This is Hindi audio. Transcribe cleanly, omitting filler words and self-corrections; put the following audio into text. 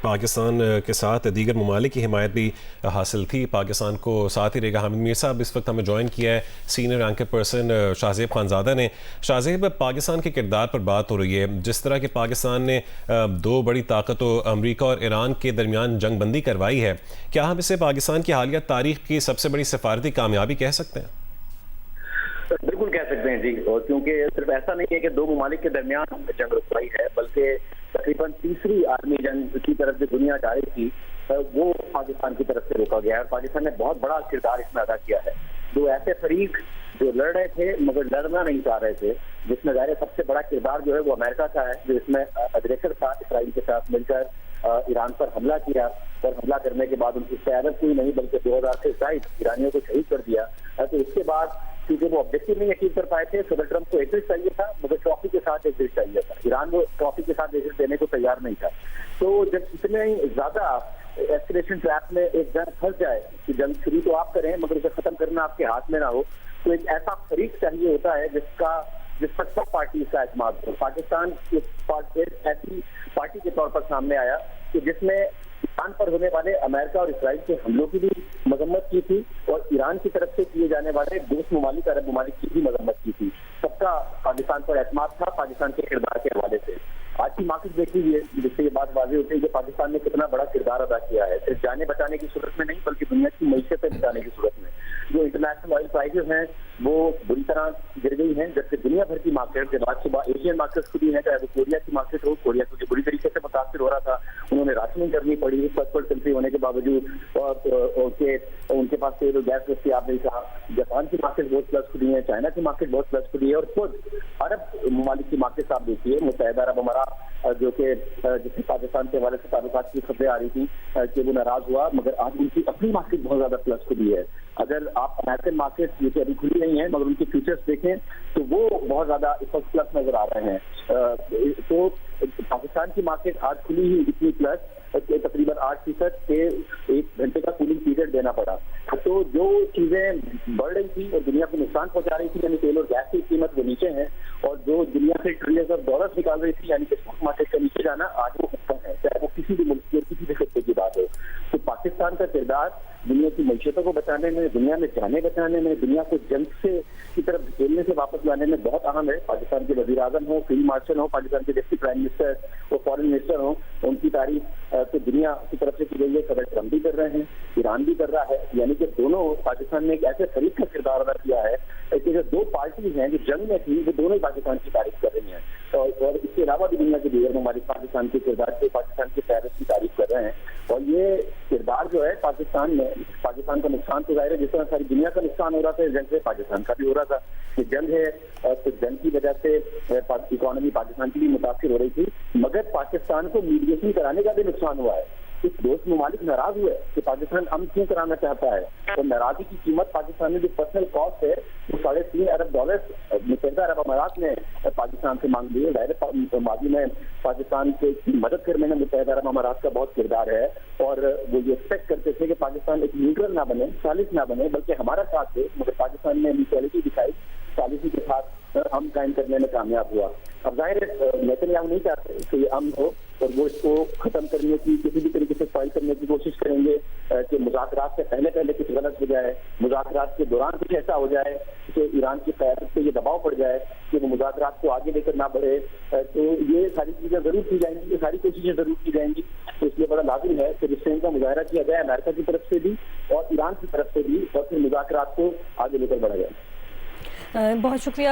पाकिस्तान के साथ दीगर ममालिक की हिमायत भी हासिल थी। पाकिस्तान को साथ ही रहेगा। हामिद मीर साहब इस वक्त हमें ज्वाइन किया है, senior ranker person Shahzeb Khanzada ने। शाहजेब, पाकिस्तान के किरदार पर बात हो रही है। जिस तरह के पाकिस्तान ने दो बड़ी ताकतों अमरीका और ईरान के दरमियान जंगबंदी करवाई है, क्या हम इसे पाकिस्तान की हालिया तारीख की सबसे बड़ी सफारती कामयाबी कह सकते हैं? बिल्कुल कह सकते हैं जी। और क्योंकि सिर्फ ऐसा नहीं है कि दो ममालिक के दरमियान जंग रुकवाई है, बल्कि तकरीबन तीसरी आर्मी जंग की तरफ जो दुनिया जा रही थी वो पाकिस्तान की तरफ से रोका गया है। और पाकिस्तान ने बहुत बड़ा किरदार इसमें अदा किया है। दो ऐसे फरीक जो लड़ रहे थे मगर लड़ना नहीं चाह रहे थे, जिसमें ज़ाहिर सबसे बड़ा किरदार जो है वो अमेरिका का है, जो इसमें अग्रेसर था, इसराइल के साथ मिलकर ईरान पर हमला किया। और हमला करने के बाद उनकी क़यादत हुई नहीं बल्कि 2000 से ज़ायद ईरानियों को शहीद कर दिया। तो उसके बाद क्योंकि वो ऑब्जेक्टिव नहीं अचीव कर पाए थे, सदर ट्रंप को एग्जिट चाहिए था मगर ट्रॉफी के साथ एग्जिट चाहिए था। ईरान वो ट्रॉफी के साथ एग्जिट देने को तैयार नहीं था। तो जब इतने ज्यादा एस्केलेशन ट्रैप में एक जंग फंस जाए कि जंग शुरू तो आप करें मगर उसे खत्म करना आपके हाथ में ना हो, तो एक ऐसा फरीक चाहिए होता है जिस पर सब पार्टी का एतमाद हो। पाकिस्तान एक ऐसी पार्टी के तौर पर सामने आया कि जिसने ईरान पर होने वाले अमेरिका और इसराइल के हमलों की भी मजम्मत की थी और ईरान की तरफ से किए जाने वाले दोस्त ममालिक अरब ममालिक की भी मजम्मत की थी। सबका पाकिस्तान पर एतमाद था पाकिस्तान के किरदार के हवाले से। आज की मार्केट देखी है जिससे ये बात वाज़ेह होती है कि पाकिस्तान ने कितना बड़ा किरदार अदा किया है, सिर्फ जाने बचाने की सूरत में नहीं बल्कि दुनिया की मईशत बचाने की सूरत में। जो इंटरनेशनल ऑयल प्राइसेस हैं वो बुरी तरह गिर गई हैं, जबकि दुनिया भर की मार्केट के बाद सुबह एशियन मार्केट्स खुली हैं, चाहे वो कोरिया की मार्केट हो। कोरिया क्योंकि बुरी तरीके से मुतासर हो रहा था, उन्होंने राशनिंग करनी पड़ी फर्स्ट वर्ल्ड कंट्री होने के बावजूद, और उनके पास तेल और गैस दस्तियाब नहीं था। जापान की मार्केट बहुत प्लस खुली है, चाइना की मार्केट बहुत प्लस खुली है, और खुद अरब ममालिक की मार्केट आप देखिए, मुत्तहिदा अरब अमारात जो कि जिससे पाकिस्तान के हवाले से ताल्लुकात की खबरें आ रही थी कि वो नाराज हुआ, मगर आज उनकी अपनी मार्केट बहुत ज्यादा प्लस खुली है। अगर आप अमेरिकन मार्केट जो कि अभी खुली नहीं है मगर उनके फ्यूचर्स देखें तो वो बहुत ज्यादा इस वक्त प्लस नजर आ रहे हैं। तो पाकिस्तान की मार्केट आज खुली ही इतनी प्लस तकरीबन 8% से 1 घंटे का कूलिंग पीरियड देना पड़ा। तो जो चीजें बढ़ रही थी और दुनिया को नुकसान पहुंचा रही थी, यानी तेल और गैस की कीमत वो नीचे है, और जो दुनिया से ट्रिलियंस ऑफ डॉलर्स निकाल रही थी यानी कि स्टॉक मार्केट का नीचे जाना, आज वो ऊपर है, चाहे वो किसी भी मुल्क की किसी भी खत्ते की बात हो। तो पाकिस्तान का किरदार दुनिया की मैशतों को बचाने में, दुनिया में जाने बचाने में, दुनिया को जंग से की तरफ धकेलने से वापस लाने में बहुत अहम है। पाकिस्तान के वज़ीर आज़म हो, फील्ड मार्शल हो, पाकिस्तान के डिप्टी प्राइम मिनिस्टर और फॉरेन मिनिस्टर हो, उनकी तारीफ तो दुनिया की तरफ से की गई है। सदर ट्रंप भी कर रहे हैं, ईरान भी कर रहा है, यानी कि दोनों पाकिस्तान ने एक ऐसे फरीक का किरदार अदा किया है कि जो दो पार्टीज हैं जो जंग में थी वो दोनों ही पाकिस्तान की तारीफ कर रही हैं। और इसके अलावा भी दुनिया के दीगर ममालिक पाकिस्तान के किरदार से, पाकिस्तान के प्यार की तारीफ कर रहे हैं। और ये किरदार जो है पाकिस्तान में, पाकिस्तान का नुकसान तो जाहिर है जिस तरह सारी दुनिया का नुकसान हो रहा था जंग से पाकिस्तान का भी हो रहा था। कि जंग है तो जंग की वजह से इकोनॉमी पाकिस्तान की भी मुतासिर हो रही थी, मगर पाकिस्तान को मीडिएशन कराने का भी नुकसान हुआ है। कुछ दोस्त ममालिक नाराज हुए कि पाकिस्तान अमन क्यों कराना चाहता है, तो नाराजगी की कीमत पाकिस्तान में जो पर्सनल कॉस्ट है वो $3.5 अरब मुत्तहिदा अरब अमारात ने पाकिस्तान से मांग ली है। डायरेक्ट माजी में पाकिस्तान की मदद करने में मुत्तहिदा अरब अमारात का बहुत किरदार है, और वो ये एक्सपेक्ट करते थे कि पाकिस्तान एक न्यूट्रल ना बने, सालिस ना बने, बल्कि हमारा साथ दे, मगर पाकिस्तान ने न्यूट्रलिटी दिखाई, पॉलिसी के साथ हम कायम करने में कामयाब हुआ। अब जाहिर है नेतन्याहू नहीं चाहते कि ये अमन हो, और वो इसको खत्म करने की किसी भी तरीके से फाइल करने की कोशिश करेंगे कि मुज़ाकरात से पहले कुछ गलत हो जाए, मुज़ाकरात के दौरान कुछ ऐसा हो जाए कि ईरान की क़यादत पे ये दबाव पड़ जाए कि वो मुज़ाकरात को आगे लेकर ना बढ़े। तो ये सारी चीज़ें जरूर की जाएंगी, ये सारी कोशिशें जरूर की जाएंगी। तो इसलिए बड़ा लाजिम है कि रिश्ते का मुजाहरा किया जाए अमेरिका की तरफ से भी और ईरान की तरफ से भी, और फिर मुज़ाकरात को आगे लेकर बढ़ा जाए। बहुत शुक्रिया